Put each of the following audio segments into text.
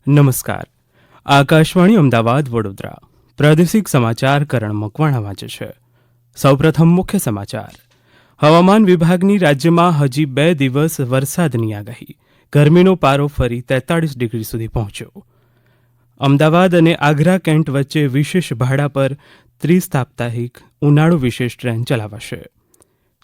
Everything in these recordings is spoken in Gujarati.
નમસ્કાર. આકાશવાણી અમદાવાદ વડોદરા પ્રાદેશિક સમાચાર કરણ મકવાણા વાંચે છે. સૌપ્રથમ મુખ્ય સમાચાર. હવામાન વિભાગની રાજ્યમાં હજી 2 દિવસ વરસાદની આગાહી. ગરમીનો પારો ફરી 43 ડિગ્રી સુધી પહોંચ્યો. અમદાવાદ અને આગ્રા કેન્ટ વચ્ચે વિશેષ ભાડા પર 30 સાપ્તાહિક ઉનાળુ વિશેષ ટ્રેન ચલાવાશે.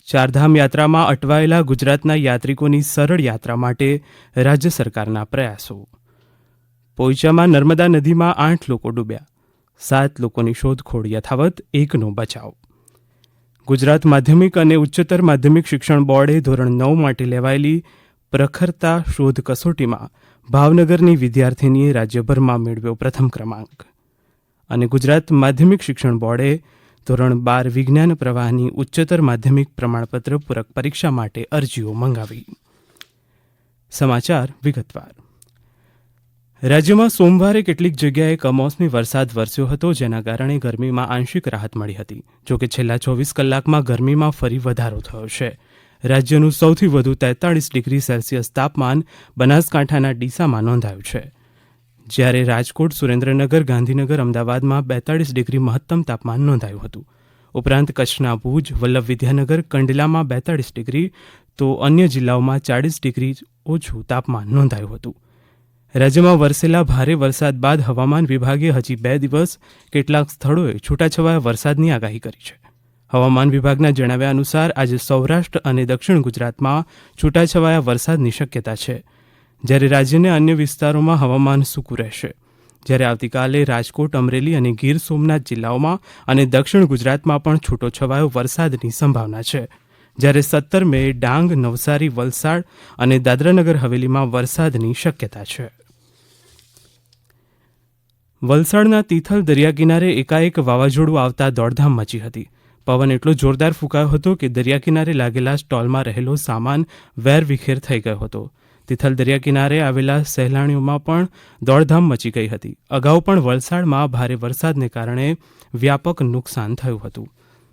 ચારધામ યાત્રામાં અટવાયેલા ગુજરાતના યાત્રિકોની સરળ યાત્રા માટે રાજ્ય સરકારના પ્રયાસો. પોઈચામાં નર્મદા નદીમાં 8 લોકો ડૂબ્યા, 7 લોકોની શોધખોળ યથાવત, 1નો બચાવ. ગુજરાત માધ્યમિક અને ઉચ્ચતર માધ્યમિક શિક્ષણ બોર્ડે ધોરણ 9 માટે લેવાયેલી પ્રખરતા શોધ કસોટીમાં ભાવનગરની વિદ્યાર્થીનીએ રાજ્યભરમાં મેળવ્યો પ્રથમ ક્રમાંક. અને ગુજરાત માધ્યમિક શિક્ષણ બોર્ડે ધોરણ 12 વિજ્ઞાન પ્રવાહની ઉચ્ચતર માધ્યમિક પ્રમાણપત્ર પૂરક પરીક્ષા માટે અરજીઓ મંગાવી. સમાચાર વિગતવાર. રાજ્યમાં સોમવારે કેટલીક જગ્યાએ કમોસમી વરસાદ વરસ્યો હતો, જેના કારણે ગરમીમાં આંશિક રાહત મળી હતી. જોકે છેલ્લા 24 કલાકમાં ગરમીમાં ફરી વધારો થયો છે. રાજ્યનું સૌથી વધુ 43 ડિગ્રી સેલ્સિયસ તાપમાન બનાસકાંઠાના ડીસામાં નોંધાયું છે, જ્યારે રાજકોટ, સુરેન્દ્રનગર, ગાંધીનગર, અમદાવાદમાં 42 ડિગ્રી મહત્તમ તાપમાન નોંધાયું હતું. ઉપરાંત કચ્છના ભુજ, વલ્લભ વિદ્યાનગર, કંડલામાં 42 ડિગ્રી તો અન્ય જિલ્લાઓમાં 40 ડિગ્રી ઓછું તાપમાન નોંધાયું હતું. રાજ્યમાં વરસેલા ભારે વરસાદ બાદ હવામાન વિભાગે હજી 2 દિવસ કેટલાક સ્થળોએ છૂટાછવાયા વરસાદની આગાહી કરી છે. હવામાન વિભાગના જણાવ્યા અનુસાર આજે સૌરાષ્ટ્ર અને દક્ષિણ ગુજરાતમાં છૂટાછવાયા વરસાદની શક્યતા છે, જ્યારે રાજ્યના અન્ય વિસ્તારોમાં હવામાન સૂકું રહેશે. જ્યારે આવતીકાલે રાજકોટ, અમરેલી અને ગીર સોમનાથ જિલ્લાઓમાં અને દક્ષિણ ગુજરાતમાં પણ છૂટોછવાયો વરસાદની સંભાવના છે. જ્યારે 17 મે ડાંગ, નવસારી, વલસાડ અને દાદરાનગર હવેલીમાં વરસાદની શક્યતા છે. વલસાડના તિથલ દરિયા કિનારે એકાએક વાવાઝોડું આવતા દોડધામ મચી હતી. પવન એટલો જોરદાર ફૂંકાયો હતો કે દરિયા કિનારે લાગેલા સ્ટોલમાં રહેલો સામાન વેરવિખેર થઈ ગયો હતો. તિથલ દરિયા કિનારે આવેલા સહેલાણીઓમાં પણ દોડધામ મચી ગઈ હતી. અગાઉ પણ વલસાડમાં ભારે વરસાદને કારણે વ્યાપક નુકસાન થયું હતું.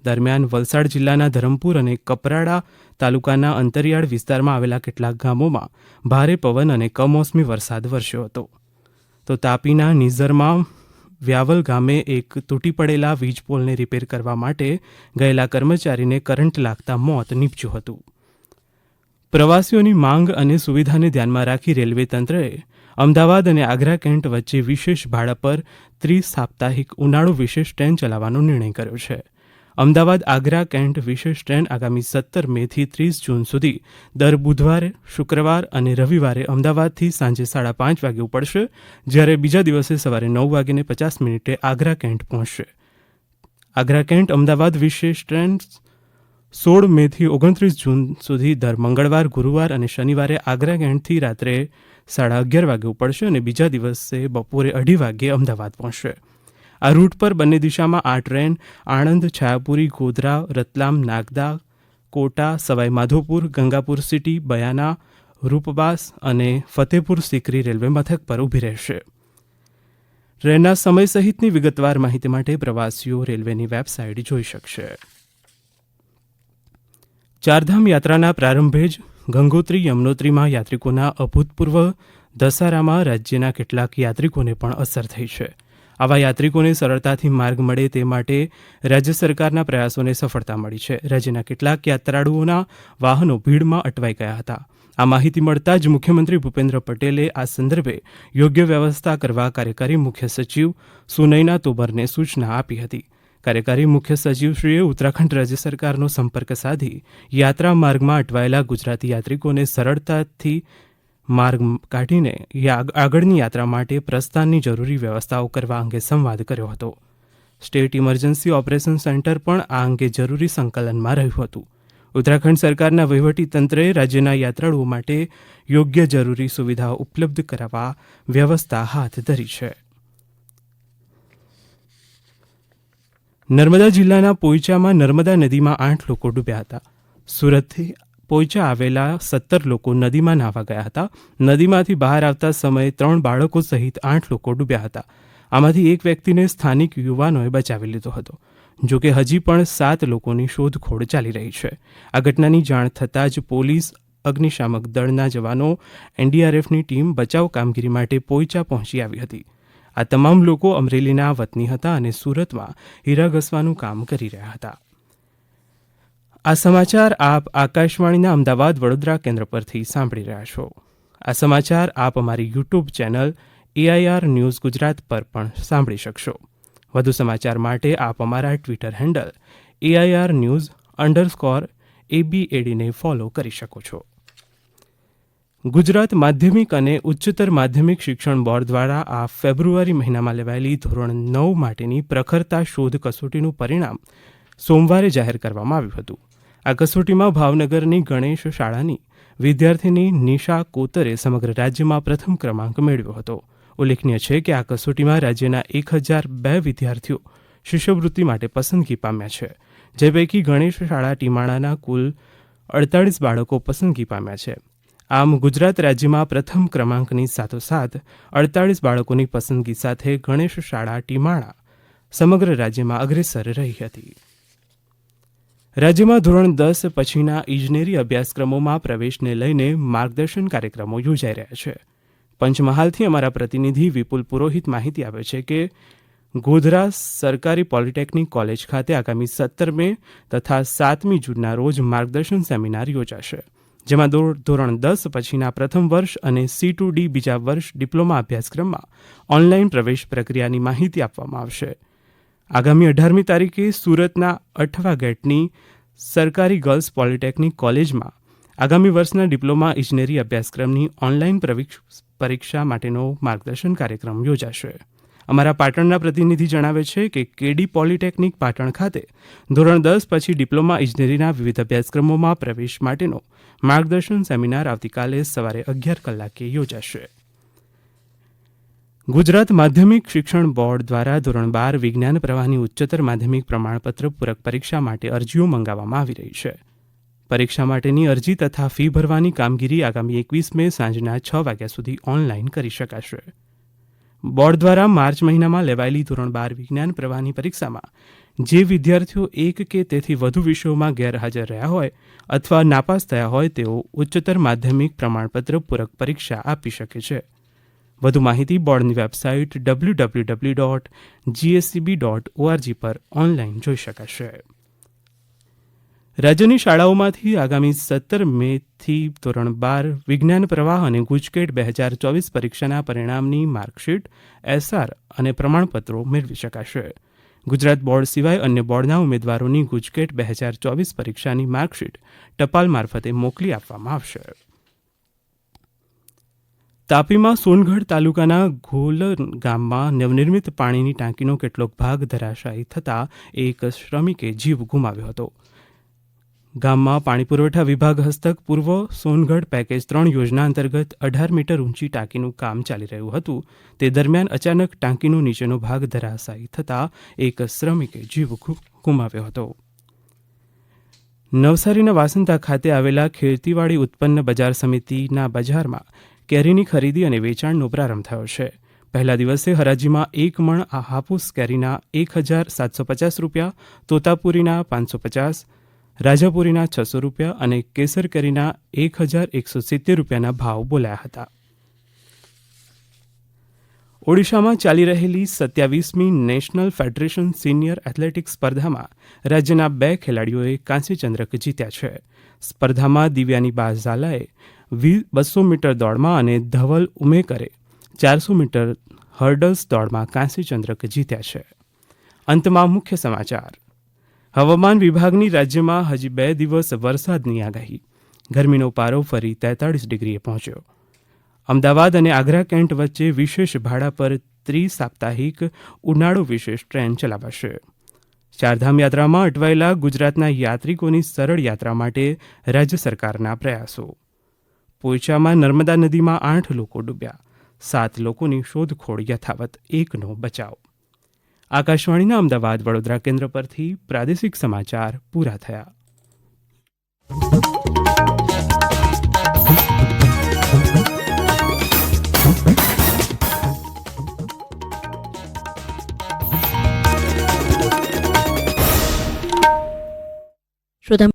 દરમિયાન વલસાડ જિલ્લાના ધરમપુર અને કપરાડા તાલુકાના અંતરિયાળ વિસ્તારમાં આવેલા કેટલાક ગામોમાં ભારે પવન અને કમોસમી વરસાદ વરસ્યો હતો. તો તાપીના નિઝરમાં વ્યાવલ ગામે એક તૂટી પડેલા વીજપોલને રિપેર કરવા માટે ગયેલા કર્મચારીને કરંટ લાગતા મોત નીપજ્યું હતું. પ્રવાસીઓની માંગ અને સુવિધાને ધ્યાનમાં રાખી રેલવે તંત્રએ અમદાવાદ અને આગ્રા કેન્ટ વચ્ચે વિશેષ ભાડા પર 30 સાપ્તાહિક ઉનાળુ વિશેષ ટ્રેન ચલાવવાનો નિર્ણય કર્યો છે. અમદાવાદ આગ્રા કેન્ટ વિશેષ ટ્રેન આગામી 17 મેથી 30 જૂન સુધી દર બુધવારે, શુક્રવાર અને રવિવારે અમદાવાદથી સાંજે 5:30 વાગે ઉપડશે, જ્યારે બીજા દિવસે સવારે 9:50 આગ્રા કેન્ટ પહોંચશે. આગ્રા કેન્ટ અમદાવાદ વિશેષ ટ્રેન 16 મેથી 29 જૂન સુધી દર મંગળવાર, ગુરુવાર અને શનિવારે આગ્રા કેન્ટથી રાત્રે 11:30 વાગે ઉપડશે અને બીજા દિવસે બપોરે 2:30 વાગે અમદાવાદ પહોંચશે. આ રૂટ પર બંને દિશામાં આ ટ્રેન આણંદ, છાયાપુરી, ગોધરા, રતલામ, નાગદા, કોટા, સવાઈ માધોપુર, ગંગાપુર સિટી, બયાના, રૂપબાસ અને ફતેપુર સિકરી રેલવે મથક પર ઊભી રહેશે. ટ્રેનના સમય સહિતની વિગતવાર માહિતી માટે પ્રવાસીઓ રેલવેની વેબસાઇટ જોઈ શકશે. ચારધામ યાત્રાના પ્રારંભે જ ગંગોત્રી, યમનોત્રીમાં યાત્રિકોના અભૂતપૂર્વ ધસારામાં રાજ્યના કેટલાક યાત્રિકોને પણ અસર થઈ છે. આવા યાત્રિકોને સરળતાથી માર્ગ મળે તે માટે રાજ્ય સરકારના પ્રયાસોને સફળતા મળી છે. રાજ્યના કેટલાક યાત્રાળુઓના વાહનો ભીડમાં અટવાઈ ગયા હતા. આ માહિતી મળતા જ મુખ્યમંત્રી ભૂપેન્દ્ર પટેલે આ સંદર્ભે યોગ્ય વ્યવસ્થા કરવા કાર્યકારી મુખ્ય સચિવ સુનયના તોમરને સૂચના આપી હતી. કાર્યકારી મુખ્ય સચિવશ્રીએ ઉત્તરાખંડ રાજ્ય સરકારનો સંપર્ક સાધી યાત્રા માર્ગમાં અટવાયેલા ગુજરાતી યાત્રિકોને સરળતાથી માર્ગ કાઢીને આગળની યાત્રા માટે પ્રસ્થાનની જરૂરી વ્યવસ્થાઓ કરવા અંગે સંવાદ કર્યો હતો. સ્ટેટ ઇમરજન્સી ઓપરેશન સેન્ટર પણ આ અંગે જરૂરી સંકલનમાં રહ્યું હતું. ઉત્તરાખંડ સરકારના વહીવટીતંત્રએ રાજ્યના યાત્રાળુઓ માટે યોગ્ય જરૂરી સુવિધાઓ ઉપલબ્ધ કરાવવા વ્યવસ્થા હાથ ધરી છે. નર્મદા જિલ્લાના પોઈચામાં નર્મદા નદીમાં 8 લોકો ડૂબ્યા હતા. સુરતથી પોઈચા આવેલા 17 લોકો નદીમાં નાહવા ગયા હતા. નદીમાંથી બહાર આવતા સમયે 3 બાળકો સહિત 8 લોકો ડૂબ્યા હતા. આમાંથી એક વ્યક્તિને સ્થાનિક યુવાનોએ બચાવી લીધો હતો. જોકે હજી પણ 7 લોકોની શોધખોળ ચાલી રહી છે. આ ઘટનાની જાણ થતાં જ પોલીસ અગ્નિશામક દળના જવાનો એનડીઆરએફની ટીમ બચાવ કામગીરી માટે પોઈચા પહોંચી આવી હતી. આ તમામ લોકો અમરેલીના વતની હતા અને સુરતમાં હીરા ઘસવાનું કામ કરી રહ્યા હતા. આ સમાચાર આપ આકાશવાણીના અમદાવાદ વડોદરા કેન્દ્ર પરથી સાંભળી રહ્યા છો. આ સમાચાર આપ અમારી YouTube channel AIR news Gujarat પર પણ સાંભળી શકશો. વધુ સમાચાર માટે આપ અમારા ટ્વિટર હેન્ડલ AIR_news_ABAD ને ફોલો કરી શકો છો. ગુજરાત માધ્યમિક અને ઉચ્ચતર માધ્યમિક શિક્ષણ બોર્ડ દ્વારા આ ફેબ્રુઆરી મહિનામાં લેવાયેલી ધોરણ 9 માટેની પ્રખરતા શોધ કસોટીનું પરિણામ સોમવારે જાહેર કરવામાં આવ્યું હતું. આ કસોટીમાં ભાવનગરની ગણેશ શાળાની વિદ્યાર્થીની નિશા કોતરે સમગ્ર રાજ્યમાં પ્રથમ ક્રમાંક મેળવ્યો હતો. ઉલ્લેખનીય છે કે આ કસોટીમાં રાજ્યના 1002 વિદ્યાર્થીઓ શિષ્યવૃત્તિ માટે પસંદગી પામ્યા છે, જે પૈકી ગણેશ શાળા ટીમાણાના કુલ 48 બાળકો પસંદગી પામ્યા છે. આમ ગુજરાત રાજ્યમાં પ્રથમ ક્રમાંકની સાથોસાથ 48 બાળકોની પસંદગી સાથે ગણેશ શાળા ટીમાણા સમગ્ર રાજ્યમાં અગ્રેસર રહી હતી. રાજ્યમાં ધોરણ 10 પછીના ઇજનેરી અભ્યાસક્રમોમાં પ્રવેશને લઈને માર્ગદર્શન કાર્યક્રમો યોજાઈ રહ્યા છે. પંચમહાલથી અમારા પ્રતિનિધિ વિપુલ પુરોહિત માહિતી આપે છે કે ગોધરા સરકારી પોલિટેકનિક કોલેજ ખાતે આગામી 17 મે તથા 7મી જૂનના રોજ માર્ગદર્શન સેમિનાર યોજાશે, જેમાં ધોરણ 10 પછીના પ્રથમ વર્ષ અને C2D બીજા વર્ષ ડિપ્લોમા અભ્યાસક્રમમાં ઓનલાઈન પ્રવેશ પ્રક્રિયાની માહિતી આપવામાં આવશે. આગામી 18મી તારીખે સુરતના અઠવા ગેટની સરકારી ગર્લ્સ પોલિટેકનિક કોલેજમાં આગામી વર્ષના ડિપ્લોમા ઇજનેરી અભ્યાસક્રમની ઓનલાઈન પરીક્ષા માટેનો માર્ગદર્શન કાર્યક્રમ યોજાશે. અમારા પાટણના પ્રતિનિધિ જણાવે છે કે કેડી પોલિટેકનિક પાટણ ખાતે ધોરણ 10 પછી ડિપ્લોમા ઇજનેરીના વિવિધ અભ્યાસક્રમોમાં પ્રવેશ માટેનો માર્ગદર્શન સેમિનાર આવતીકાલે સવારે 11 કલાકે યોજાશે. ગુજરાત માધ્યમિક શિક્ષણ બોર્ડ દ્વારા ધોરણ 12 વિજ્ઞાન પ્રવાહની ઉચ્ચતર માધ્યમિક પ્રમાણપત્ર પૂરક પરીક્ષા માટે અરજીઓ મંગાવવામાં આવી રહી છે. પરીક્ષા માટેની અરજી તથા ફી ભરવાની કામગીરી આગામી 21 મે સાંજના 6 વાગ્યા સુધી ઓનલાઈન કરી શકાશે. બોર્ડ દ્વારા માર્ચ મહિનામાં લેવાયેલી ધોરણ 12 વિજ્ઞાન પ્રવાહની પરીક્ષામાં જે વિદ્યાર્થીઓ એક કે તેથી વધુ વિષયોમાં ગેરહાજર રહ્યા હોય અથવા નાપાસ થયા હોય તેઓ ઉચ્ચતર માધ્યમિક પ્રમાણપત્ર પૂરક પરીક્ષા આપી શકે છે. વધુ માહિતી બોર્ડની વેબસાઇટ www.gscb.org પર ઓનલાઈન જોઈ શકાશે. રાજ્યની શાળાઓમાંથી આગામી 17 મેથી ધોરણ 12 વિજ્ઞાન પ્રવાહ અને ગુજકેટ 2024 પરીક્ષાના પરિણામની માર્કશીટ, SR અને પ્રમાણપત્રો મેળવી શકાશે. ગુજરાત બોર્ડ સિવાય અન્ય બોર્ડના ઉમેદવારોની ગુજકેટ 2024 પરીક્ષાની માર્કશીટ ટપાલ મારફતે મોકલી આપવામાં આવશે. તાપીમાં સોનગઢ તાલુકાના ઘોલન ગામમાં નવનિર્મિત પાણીની ટાંકીનો કેટલોક ભાગ ધરાશાયી થતાં એક શ્રમિકે જીવ ગુમાવ્યો હતો. ગામમાં પાણી પુરવઠા વિભાગ હસ્તક પૂર્વ સોનગઢ પેકેજ 3 યોજના અંતર્ગત 18 મીટર ઊંચી ટાંકીનું કામ ચાલી રહ્યું હતું. તે દરમિયાન અચાનક ટાંકીનો નીચેનો ભાગ ધરાશાયી થતાં એક શ્રમિકે જીવ ગુમાવ્યો હતો. નવસારીના વાસંતા ખાતે આવેલા ખેતીવાડી ઉત્પન્ન બજાર સમિતિના બજારમાં કેરીની ખરીદી અને વેચાણનો પ્રારંભ થયો છે. પહેલા દિવસે હરાજીમાં 1 મણ હાપુસ કેરીના 1750 રૂપિયા, તોતાપુરીના 550, રાજાપુરીના 600 રૂપિયા અને કેસર કેરીના 1170 રૂપિયાના ભાવ બોલાયા હતા. ઓડિશામાં ચાલી રહેલી 27મી નેશનલ ફેડરેશન સિનિયર એથ્લેટિક્સ સ્પર્ધામાં રાજ્યના 2 ખેલાડીઓએ કાંસ્ય ચંદ્રક જીત્યા છે. સ્પર્ધામાં દિવ્યાની બાઝાલાએ 200 મીટર દોડમાં અને ધવલ ઉમેકરે 400 મીટર હર્ડલ્સ દોડમાં કાંસ્ય ચંદ્રક જીત્યા છે. અંતમાં મુખ્ય સમાચાર. હવામાન વિભાગની રાજ્યમાં હજી 2 દિવસ વરસાદની આગાહી. ગરમીનો પારો ફરી 43 ડિગ્રીએ પહોંચ્યો. અમદાવાદ અને આગ્રા કેન્ટ વચ્ચે વિશેષ ભાડા પર ત્રિસાપ્તાહિક ઉનાળુ વિશેષ ટ્રેન ચલાવાશે. ચારધામ યાત્રામાં અટવાયેલા ગુજરાતના યાત્રિકોની સરળ યાત્રા માટે રાજ્ય સરકારના પ્રયાસો. પોઈચામાં નર્મદા નદીમાં 8 લોકો ડૂબ્યા, 7 લોકોની શોધખોળ યથાવત, 1નો બચાવ. આકાશવાણીના અમદાવાદ વડોદરા કેન્દ્ર પરથી પ્રાદેશિક સમાચાર પૂરા થયા. શ્રોતા